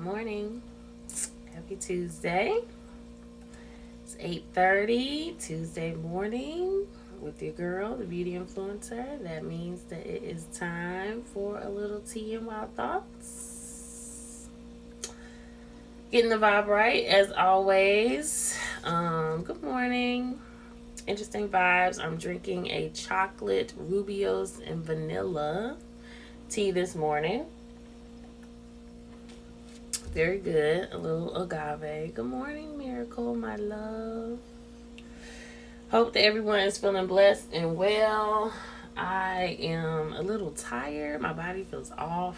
morning. Happy Tuesday. It's 8:30 Tuesday morning with your girl, the beauty influencer. That means that it is time for a little tea and wild thoughts. Getting the vibe right as always. Good morning. Interesting vibes. I'm drinking a chocolate Rubios and vanilla tea this morning. Very good. A little agave. Good morning, Miracle, my love. Hope that everyone is feeling blessed and well. I am a little tired. My body feels off.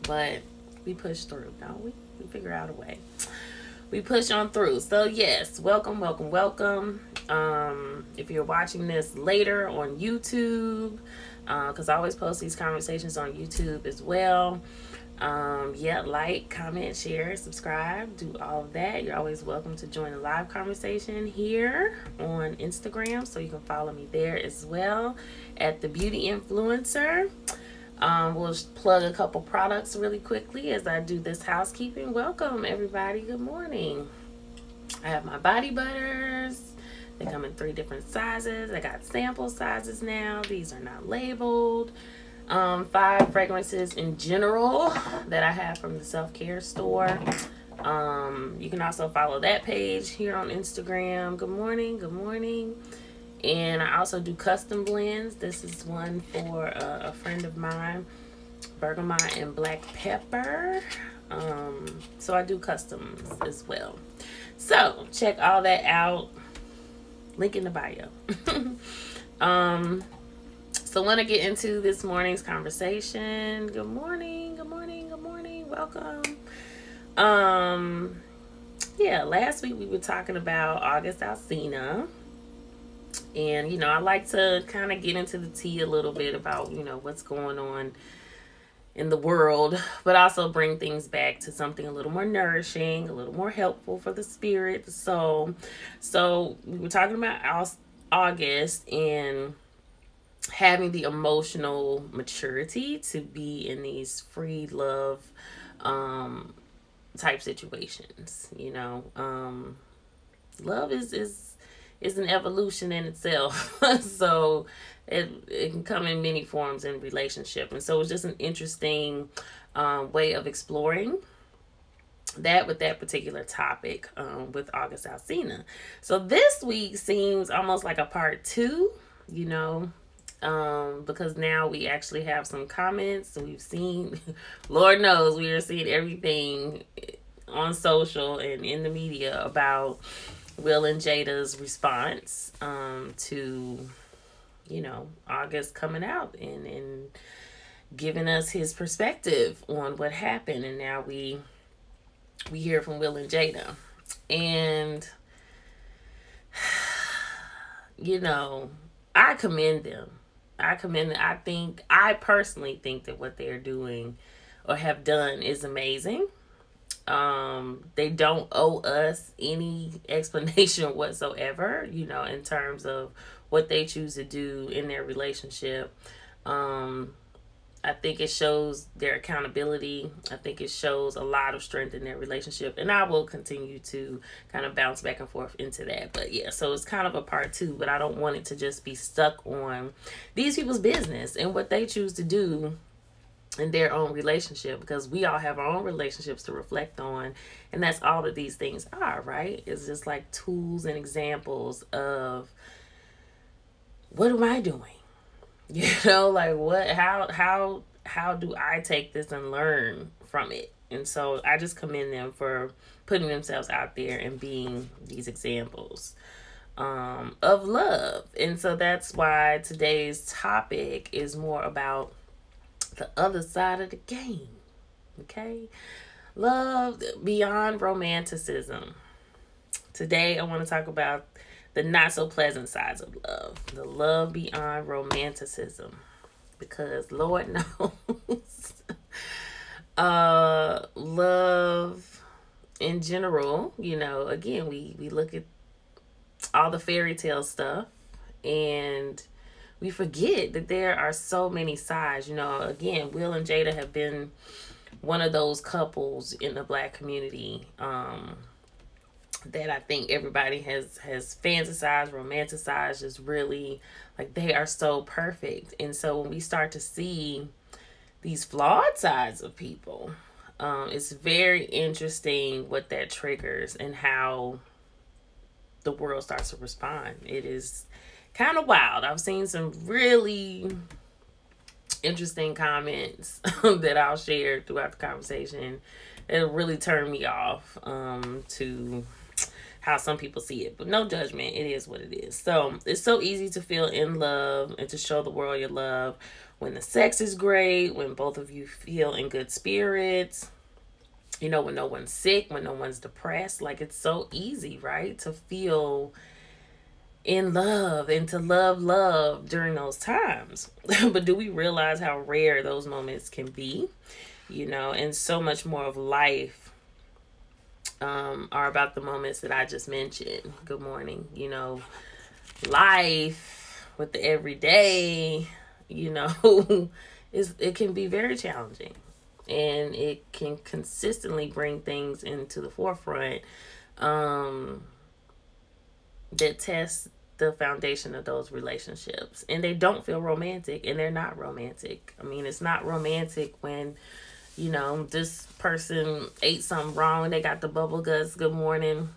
But we push through, don't we? We figure out a way. We push on through. So yes, welcome. If you're watching this later on YouTube, because I always post these conversations on YouTube as well. Like, comment, share, subscribe, do all of that. You're always welcome to join the live conversation here on Instagram, so you can follow me there as well at the Beauty Influencer. We'll plug a couple products really quickly as I do this housekeeping. Welcome everybody. Good morning. I have my body butters. They come in 3 different sizes. I got sample sizes now. These are not labeled. 5 fragrances in general that I have from the self-care store. You can also follow that page here on Instagram. Good morning. And I also do custom blends. This is one for a friend of mine, bergamot and black pepper. So I do customs as well. So check all that out. Link in the bio. So I want to get into this morning's conversation. Good morning. Welcome. Last week we were talking about August Alsina. And, I like to kind of get into the tea a little bit about, what's going on in the world, but also bring things back to something a little more nourishing, a little more helpful for the spirit, the soul. So we were talking about August and having the emotional maturity to be in these free love type situations. Love is an evolution in itself. So it can come in many forms in relationship. And so it's just an interesting way of exploring that with that particular topic with August Alsina. So this week seems almost like a part 2, because now we actually have some comments. We've seen, Lord knows, we are seeing everything on social and in the media about Will and Jada's response to, August coming out and giving us his perspective on what happened. And now we hear from Will and Jada. And, I commend them. I personally think that what they're doing or have done is amazing. They don't owe us any explanation whatsoever, in terms of what they choose to do in their relationship. I think it shows their accountability. I think it shows a lot of strength in their relationship, and I will continue to kind of bounce back and forth into that. But yeah, so it's kind of a part 2, but I don't want it to just be stuck on these people's business and what they choose to do in their own relationship, because we all have our own relationships to reflect on, and that's all that these things are, right? It's just like tools and examples of what am I doing? Like what, how do I take this and learn from it? And so I just commend them for putting themselves out there and being these examples of love. And so that's why today's topic is more about the other side of the game. Okay? Love beyond romanticism. Today I want to talk about the not so pleasant sides of love. The love beyond romanticism. Because Lord knows love in general, again, we look at all the fairy tale stuff and we forget that there are so many sides. Again, Will and Jada have been one of those couples in the Black community that I think everybody has fantasized, romanticized, is really like, they are so perfect. And so when we start to see these flawed sides of people, it's very interesting what that triggers and how the world starts to respond. It is kind of wild. I've seen some really interesting comments that I'll share throughout the conversation. It'll really turn me off to how some people see it, but no judgment. It is what it is. So it's so easy to feel in love and to show the world your love when the sex is great, when both of you feel in good spirits, you know, when no one's sick, when no one's depressed. Like, it's so easy, right, to feel in love and to love during those times. But do we realize how rare those moments can be? You know, and so much more of life are about the moments that I just mentioned. Good morning. You know, life with the everyday, you know, it can be very challenging, and it can consistently bring things into the forefront that test the foundation of those relationships. And they don't feel romantic, and they're not romantic. I mean, it's not romantic when, you know, this person ate something wrong and they got the bubble guts, good morning,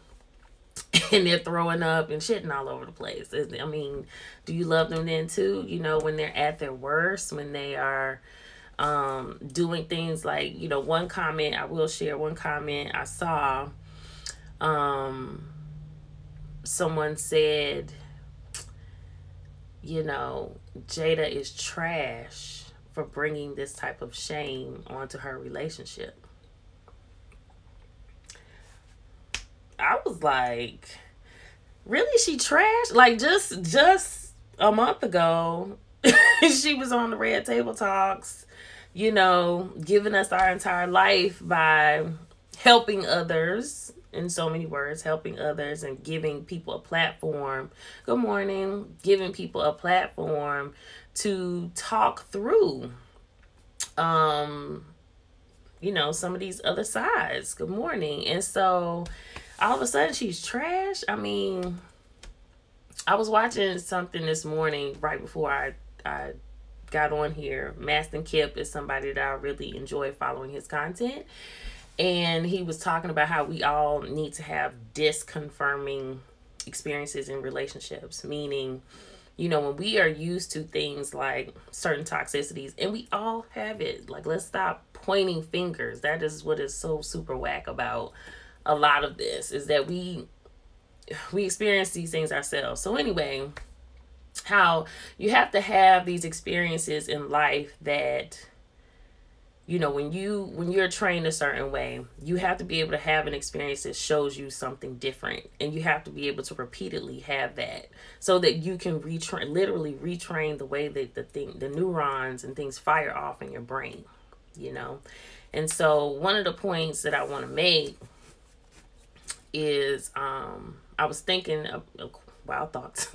and they're throwing up and shitting all over the place. I mean, do you love them then too? You know, when they're at their worst, when they are doing things like, you know, one comment, I will share one comment I saw. Someone said, you know, Jada is trash for bringing this type of shame onto her relationship. I was like, really? She trash? Like, just a month ago, she was on the Red Table Talks, you know, giving us our entire life by helping others, in so many words, helping others and giving people a platform. Good morning. Giving people a platform to talk through, you know, some of these other sides. Good morning. And so all of a sudden she's trash. I mean, I was watching something this morning right before I got on here. Maston Kip is somebody that I really enjoy following his content. And he was talking about how we all need to have disconfirming experiences in relationships. Meaning, you know, when we are used to things like certain toxicities, and we all have it. Like, let's stop pointing fingers. That is what is so super whack about a lot of this, is that we experience these things ourselves. So anyway, how you have to have these experiences in life that, you know, when you're trained a certain way, you have to be able to have an experience that shows you something different, and you have to be able to repeatedly have that so that you can literally retrain the way that the neurons and things fire off in your brain, you know. And so one of the points that I want to make is I was thinking of wild thoughts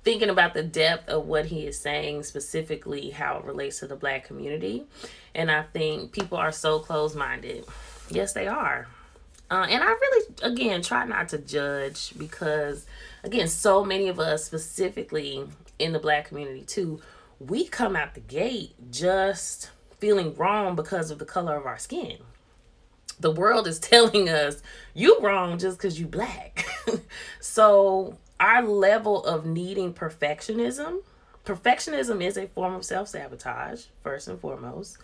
thinking about the depth of what he is saying, specifically how it relates to the Black community. And I think people are so closed-minded. Yes, they are. And I really, again, try not to judge, because, again, so many of us, specifically in the Black community too, we come out the gate just feeling wrong because of the color of our skin. The world is telling us you wrong just because you Black. So our level of needing perfectionism is a form of self-sabotage, first and foremost.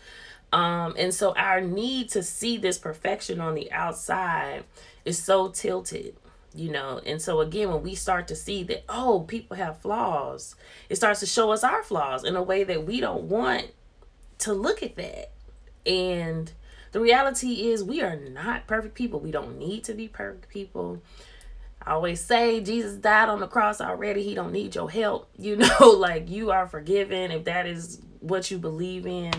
And so our need to see this perfection on the outside is so tilted, you know. And so again, when we start to see that, oh, people have flaws, it starts to show us our flaws in a way that we don't want to look at that. And the reality is, we are not perfect people. We don't need to be perfect people. I always say Jesus died on the cross already. He don't need your help. You know, like, you are forgiven if that is what you believe in.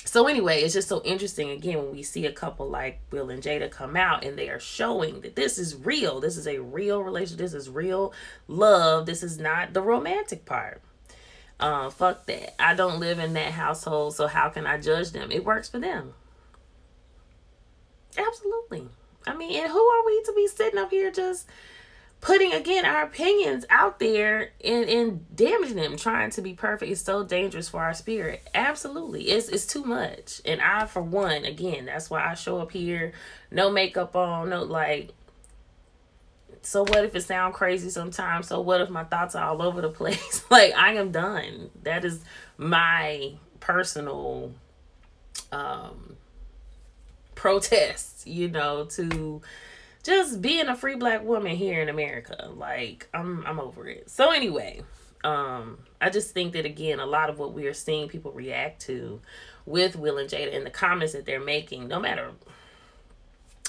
So anyway, it's just so interesting, again, when we see a couple like Will and Jada come out and they are showing that this is real. This is a real relationship. This is real love. This is not the romantic part. Fuck that. I don't live in that household, so how can I judge them? It works for them. Absolutely. I mean, and who are we to be sitting up here just putting, again, our opinions out there and damaging them, trying to be perfect? Is so dangerous for our spirit. Absolutely. It's too much. And I, for one, again, that's why I show up here, no makeup on, no, like, so what if it sounds crazy sometimes? So what if my thoughts are all over the place? Like, I am done. That is my personal protest, you know, to just being a free black woman here in America. Like, I'm over it. So anyway, I just think that, again, a lot of what we are seeing people react to with Will and Jada and the comments that they're making, no matter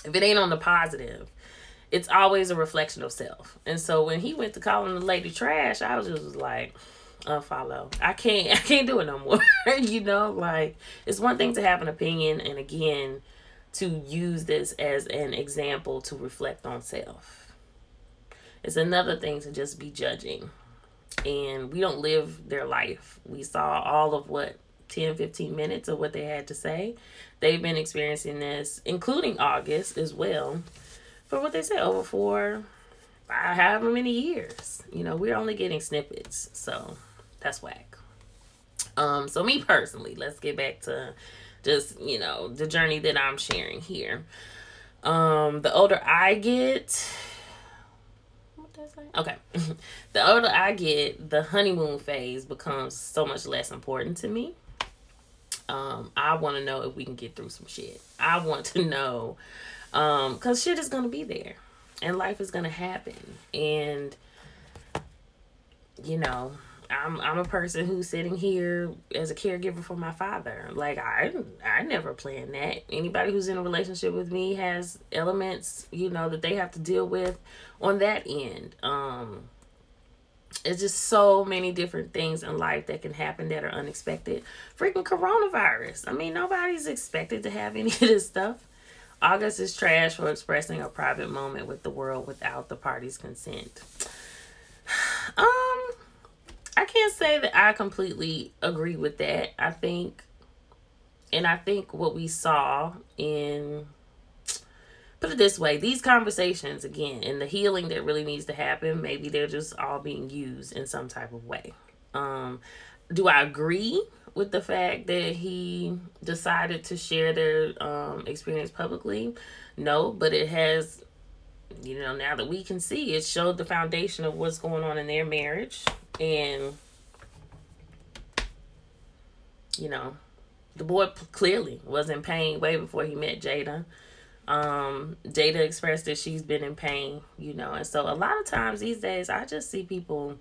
if it ain't on the positive, it's always a reflection of self. And so when he went to calling the lady trash, I was just like, unfollow. I can't do it no more. You know, like, it's one thing to have an opinion, and again, to use this as an example to reflect on self. It's another thing to just be judging. And we don't live their life. We saw all of 10, 15 minutes of what they had to say. They've been experiencing this, including August as well, for what they said, over 4, however many years. You know, we're only getting snippets. So that's whack. So me personally, let's get back to just, you know, the journey that I'm sharing here. The older I get, what did I say? Okay. The older I get, the honeymoon phase becomes so much less important to me. I want to know if we can get through some shit. I want to know, because shit is going to be there and life is going to happen. And, you know, I'm a person who's sitting here as a caregiver for my father. Like, I never planned that. Anybody who's in a relationship with me has elements, you know, that they have to deal with on that end. It's just so many different things in life that can happen that are unexpected. Freaking coronavirus. I mean, nobody's expected to have any of this stuff. August is trash for expressing a private moment with the world without the party's consent. I can't say that I completely agree with that. I think what we saw in, put it this way, these conversations, again, and the healing that really needs to happen, maybe they're just all being used in some type of way. Do I agree with the fact that he decided to share their experience publicly? No, but it has, you know, now that we can see, it showed the foundation of what's going on in their marriage. And, you know, the boy clearly was in pain way before he met Jada. Jada expressed that she's been in pain, you know, and so a lot of times these days I just see people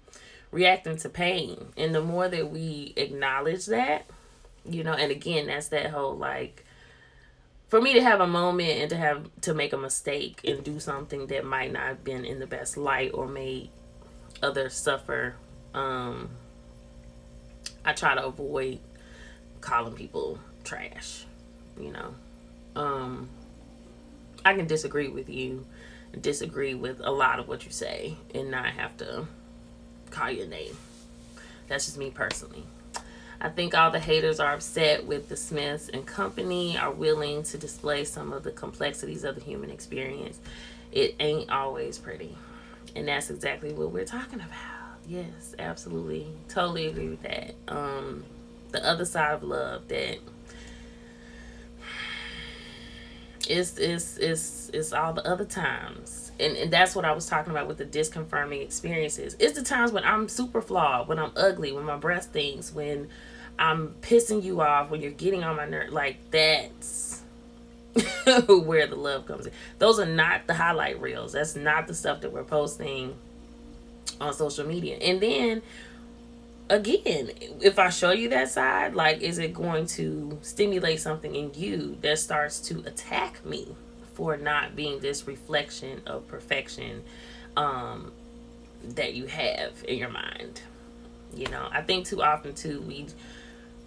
reacting to pain. And the more that we acknowledge that, you know, and again, that's that whole, like, for me to have a moment and to make a mistake and do something that might not have been in the best light or made others suffer, I try to avoid calling people trash, you know. I can disagree with you, disagree with a lot of what you say, and not have to call your name. That's just me personally. I think all the haters are upset with the Smiths and company are willing to display some of the complexities of the human experience. It ain't always pretty. And that's exactly what we're talking about. Yes, absolutely. Totally agree with that. The other side of love that it's all the other times. And that's what I was talking about with the disconfirming experiences. It's the times when I'm super flawed, when I'm ugly, when my breath stinks, when I'm pissing you off, when you're getting on my nerve. Like, that's where the love comes in. Those are not the highlight reels. That's not the stuff that we're posting on social media. And then again, if I show you that side, like, is it going to stimulate something in you that starts to attack me for not being this reflection of perfection that you have in your mind? You know, I think too often too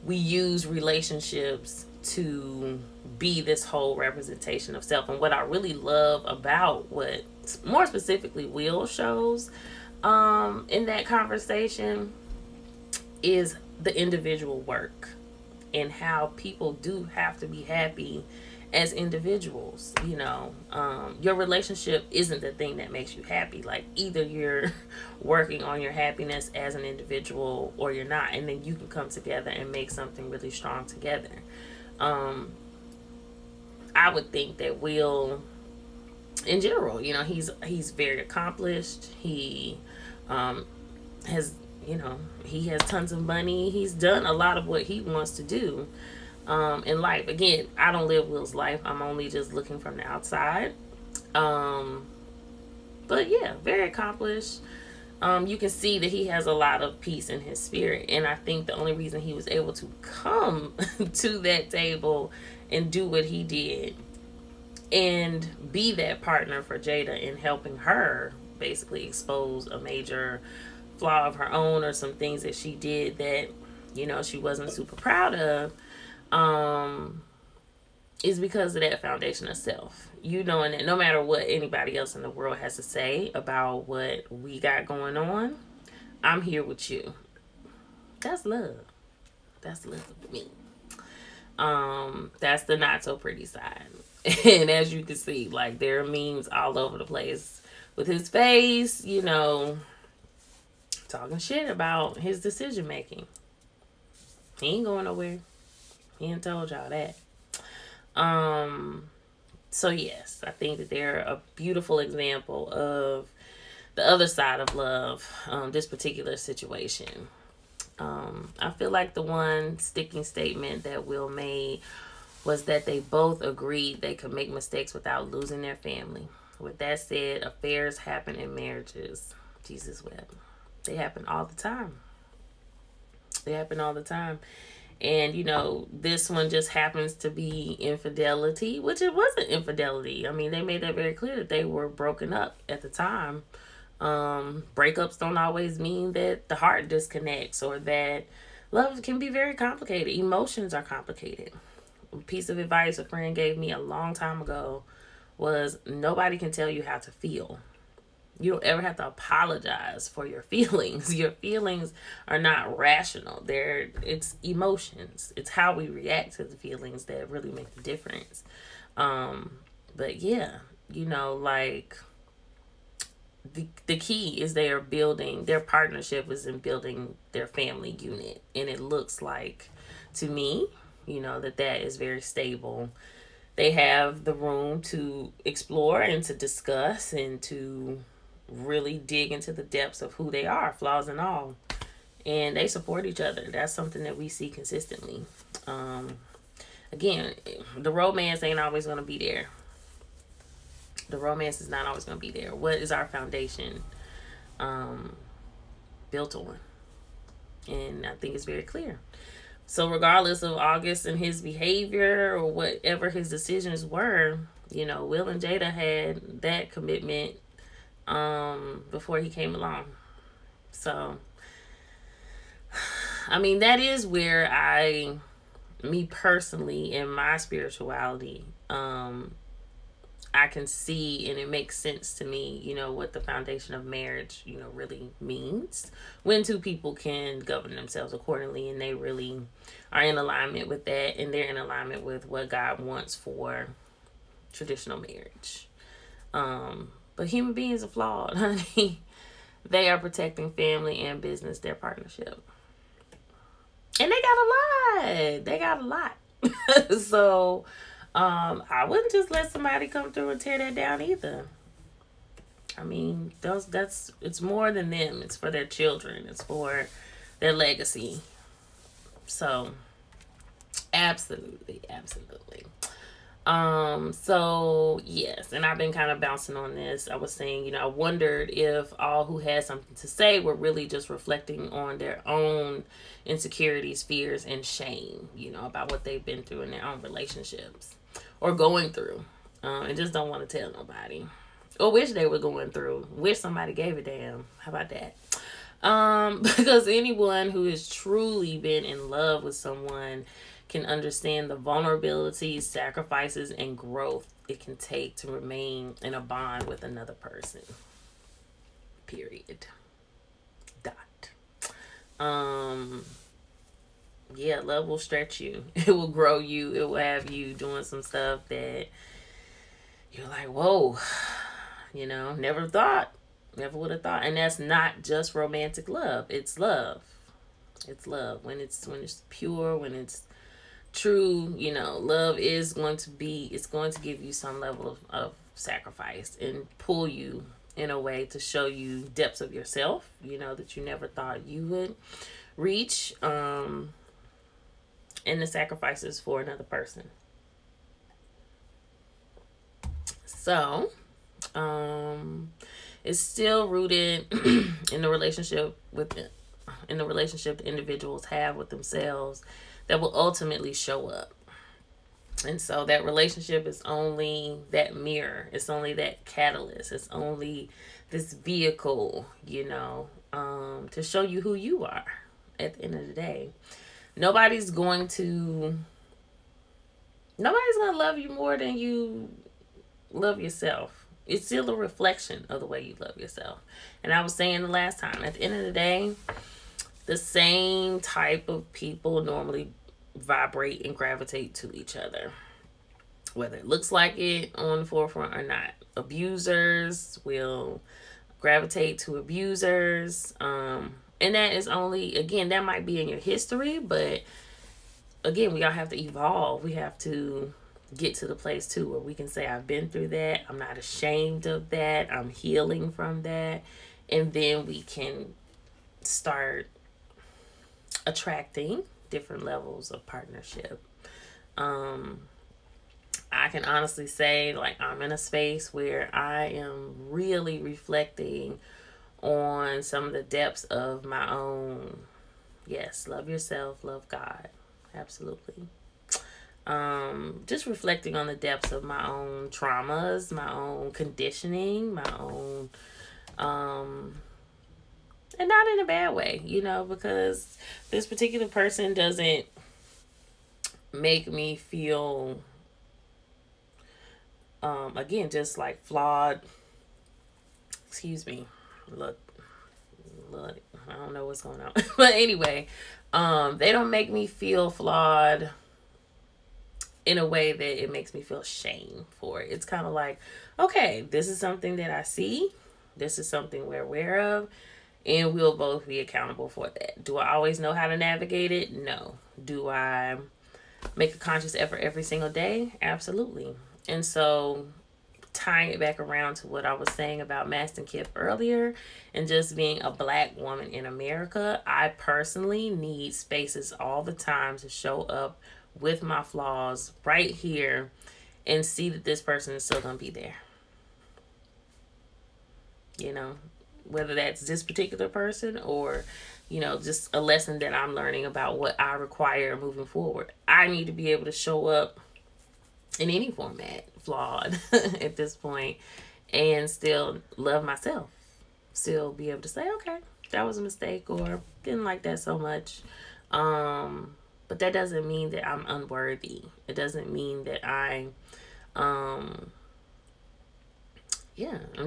we use relationships to be this whole representation of self. And what I really love about what more specifically Will shows in that conversation is the individual work and how people do have to be happy as individuals. You know, your relationship isn't the thing that makes you happy. Like, either you're working on your happiness as an individual or you're not, and then you can come together and make something really strong together. I would think that Will, in general, you know, he's very accomplished. He has, you know, he has tons of money. He's done a lot of what he wants to do in life. Again, I don't live Will's life. I'm only just looking from the outside. But yeah, very accomplished. You can see that he has a lot of peace in his spirit. And I think the only reason he was able to come to that table and do what he did and be that partner for Jada in helping her basically expose a major flaw of her own or some things that she did that, you know, she wasn't super proud of, is because of that foundation of self. You knowing that no matter what anybody else in the world has to say about what we got going on, I'm here with you. That's love. That's love to me. That's the not so pretty side. And as you can see, like, there are memes all over the place with his face, you know, talking shit about his decision making. He ain't going nowhere. He ain't told y'all that. So yes, I think that they're a beautiful example of the other side of love, this particular situation. I feel like the one sticking statement that Will made was that they both agreed they could make mistakes without losing their family. With that said, affairs happen in marriages. Jesus wept. They happen all the time. They happen all the time. And, you know, this one just happens to be infidelity, which it wasn't infidelity. I mean, they made that very clear that they were broken up at the time. Breakups don't always mean that the heart disconnects or that love can be very complicated. Emotions are complicated. A piece of advice a friend gave me a long time ago was nobody can tell you how to feel. You don't ever have to apologize for your feelings. Your feelings are not rational. It's emotions. It's how we react to the feelings that really make the difference. But yeah, you know, like, the key is they are building, their partnership is in building their family unit. And it looks like, to me, you know, that is very stable. They have the room to explore and to discuss and to really dig into the depths of who they are, flaws and all. And they support each other. That's something that we see consistently. Again, the romance ain't always going to be there. The romance is not always going to be there. What is our foundation built on? And I think it's very clear. So regardless of August and his behavior or whatever his decisions were, you know, Will and Jada had that commitment before he came along. So, I mean, that is where me personally, in my spirituality, I can see, and it makes sense to me, you know, what the foundation of marriage, you know, really means. When two people can govern themselves accordingly and they really are in alignment with that, and they're in alignment with what God wants for traditional marriage. But human beings are flawed, honey. They are protecting family and business, their partnership. And they got a lot. They got a lot. So, I wouldn't just let somebody come through and tear that down either. I mean, it's more than them. It's for their children. It's for their legacy. So, absolutely. So yes, and I've been kind of bouncing on this. I was saying, you know, I wondered if all who had something to say were really just reflecting on their own insecurities, fears, and shame, you know, about what they've been through in their own relationships or going through, and just don't want to tell nobody, or wish they were going through, wish somebody gave a damn. How about that? Because anyone who has truly been in love with someone can understand the vulnerabilities, sacrifices, and growth it can take to remain in a bond with another person. Period. Dot. Yeah, love will stretch you. It will grow you. It will have you doing some stuff that you're like, whoa, never thought, never would have thought. And that's not just romantic love. It's love. It's love. When it's pure, when it's true, love is going to be, it's going to give you some level of sacrifice and pull you in a way to show you depths of yourself, that you never thought you would reach, and the sacrifices for another person. So, it's still rooted in the relationship the individuals have with themselves that will ultimately show up. And so that relationship is only that mirror. It's only that catalyst. It's only this vehicle, to show you who you are at the end of the day. Nobody's going to love you more than you love yourself. It's still a reflection of the way you love yourself. And I was saying the last time, at the end of the day, the same type of people normally vibrate and gravitate to each other, whether it looks like it on the forefront or not. Abusers will gravitate to abusers, and that is only, again, that might be in your history, but again, we all have to evolve. We have to get to the place too where we can say, I've been through that, I'm not ashamed of that, I'm healing from that, and then we can start attracting different levels of partnership. I can honestly say, like, I'm in a space where I am really reflecting on some of the depths of my own, yes, love yourself, love God, absolutely. Just reflecting on the depths of my own traumas, my own conditioning, my own, and not in a bad way, because this particular person doesn't make me feel, again, just like flawed. Excuse me. Look, I don't know what's going on. But anyway, they don't make me feel flawed in a way that it makes me feel shame for it. It's kind of like, okay, this is something that I see. This is something we're aware of. And we'll both be accountable for that. Do I always know how to navigate it? No. Do I make a conscious effort every single day? Absolutely. And so, tying it back around to what I was saying about Mastin Kipp earlier, and just being a Black woman in America, I personally need spaces all the time to show up with my flaws right here and see that this person is still going to be there. Whether that's this particular person or, just a lesson that I'm learning about what I require moving forward. I need to be able to show up in any format, flawed at this point, and still love myself. Still be able to say, okay, that was a mistake, or didn't like that so much. But that doesn't mean that I'm unworthy. It doesn't mean that I'm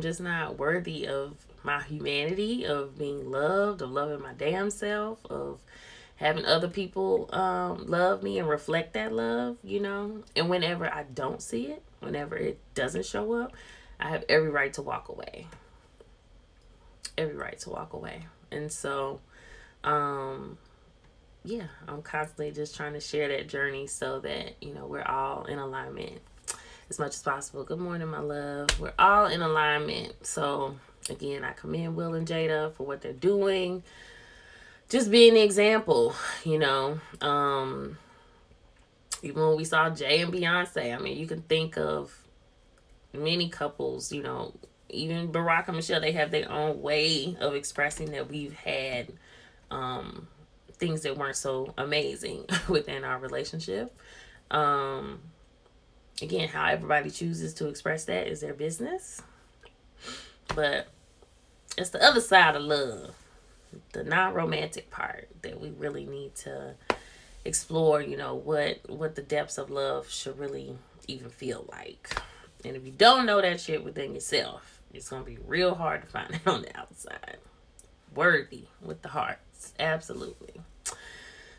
just not worthy of my humanity, of being loved, of loving my damn self, of having other people love me and reflect that love, And whenever I don't see it, whenever it doesn't show up, I have every right to walk away. Every right to walk away. And so, I'm constantly just trying to share that journey so that, we're all in alignment as much as possible. Good morning, my love. We're all in alignment. So, again, I commend Will and Jada for what they're doing. Just being the example, Even when we saw Jay and Beyonce, you can think of many couples, even Barack and Michelle, they have their own way of expressing that we've had things that weren't so amazing within our relationship. Again, how everybody chooses to express that is their business. But it's the other side of love, the non-romantic part, that we really need to explore, what the depths of love should really even feel like. And if you don't know that shit within yourself, it's going to be real hard to find it on the outside. Worthy with the heart. Absolutely.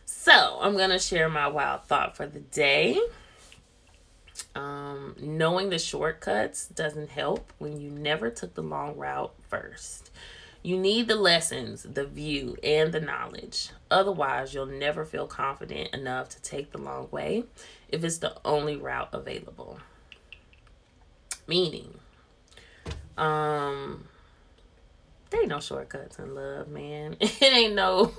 So I'm going to share my wild thought for the day. Knowing the shortcuts doesn't help when you never took the long route first. You need the lessons, the view, and the knowledge. Otherwise, you'll never feel confident enough to take the long way if it's the only route available. Meaning, there ain't no shortcuts in love, man. It ain't no,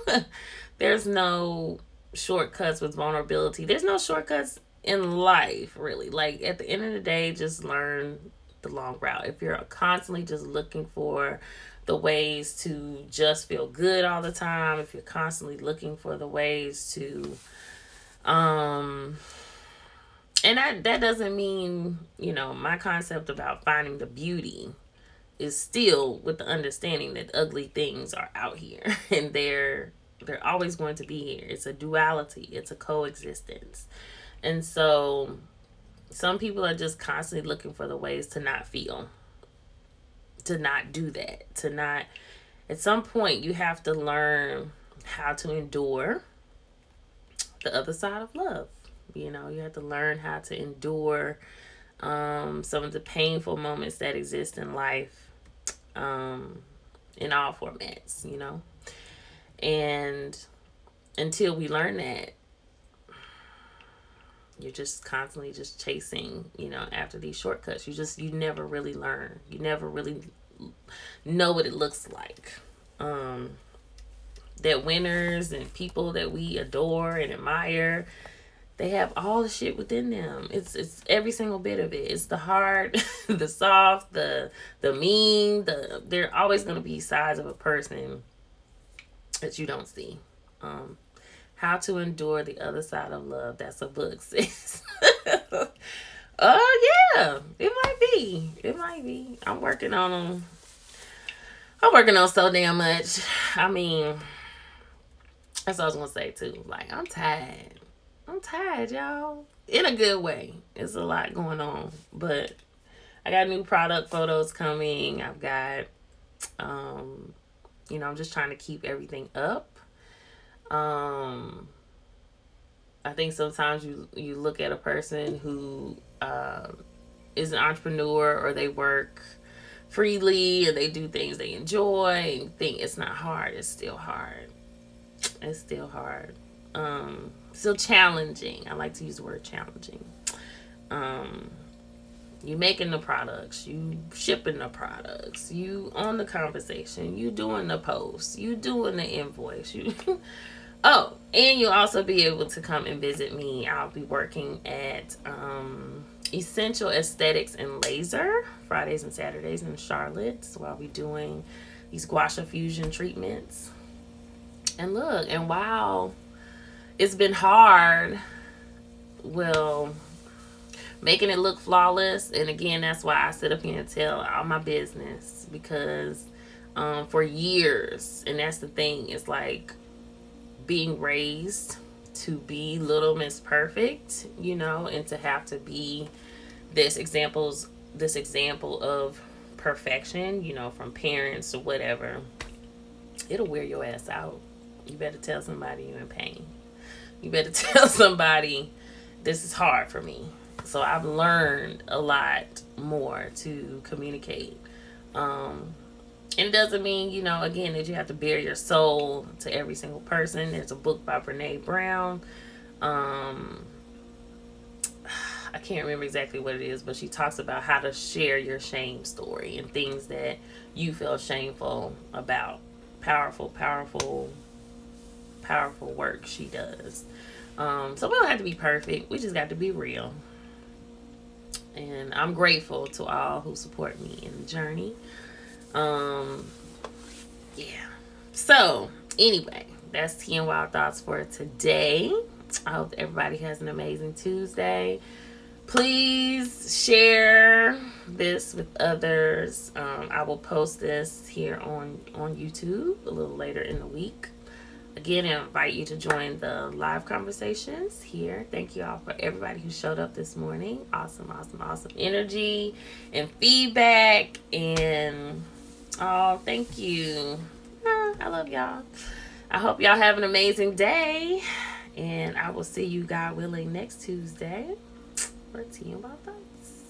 there's no shortcuts with vulnerability. There's no shortcuts in life, really. Like, at the end of the day, just learn the long route. If you're constantly just looking for the ways to just feel good all the time, if you're constantly looking for the ways to, and that doesn't mean, you know, my concept about finding the beauty is still with the understanding that ugly things are out here and they're always going to be here. It's a duality. It's a coexistence. And so some people are just constantly looking for the ways to not feel, to not do that, to not, at some point you have to learn how to endure the other side of love. You know, you have to learn how to endure some of the painful moments that exist in life, in all formats, you know. And until we learn that, you're just constantly just chasing, you know, after these shortcuts. You never really learn. You never really know what it looks like. That winners and people that we adore and admire, they have all the shit within them. It's every single bit of it. It's the hard, the soft, the mean, they're always going to be sides of a person that you don't see. How to Endure the Other Side of Love. That's a book, sis. Oh, yeah. It might be. It might be. I'm working on them. I'm working on so damn much. I mean, that's what I was going to say, too. Like, I'm tired. I'm tired, y'all. In a good way. There's a lot going on. But I got new product photos coming. I've got, you know, I'm just trying to keep everything up. I think sometimes you look at a person who is an entrepreneur, or they work freely and they do things they enjoy, and think it's not hard. It's still hard. It's still hard. Still challenging. I like to use the word challenging. You making the products, you shipping the products, you on the conversation, you doing the post, you doing the invoice, you oh, and you'll also be able to come and visit me. I'll be working at Essential Aesthetics and Laser Fridays and Saturdays in Charlotte. So I'll be doing these gua sha fusion treatments. And look, and while it's been hard, well, making it look flawless, and again, that's why I sit up here and tell all my business, because for years, and that's the thing, it's like being raised to be Little Miss Perfect, you know, and to have to be this example of perfection, you know, from parents or whatever. It'll wear your ass out. You better tell somebody you're in pain. You better tell somebody this is hard for me. So I've learned a lot more to communicate. And it doesn't mean, you know, again, that you have to bare your soul to every single person. There's a book by Brene Brown. I can't remember exactly what it is, but she talks about how to share your shame story and things that you feel shameful about. Powerful, powerful, powerful work she does. So we don't have to be perfect. We just got to be real. And I'm grateful to all who support me in the journey. Yeah. So anyway, that's 10 Wild Thoughts for today. I hope everybody has an amazing Tuesday. Please share this with others. I will post this here on YouTube a little later in the week. Again, I invite you to join the live conversations here. Thank you all for everybody who showed up this morning. Awesome, awesome, awesome energy and feedback. And oh, thank you. I love y'all. I hope y'all have an amazing day. And I will see you, God willing, next Tuesday for Tea About Thoughts.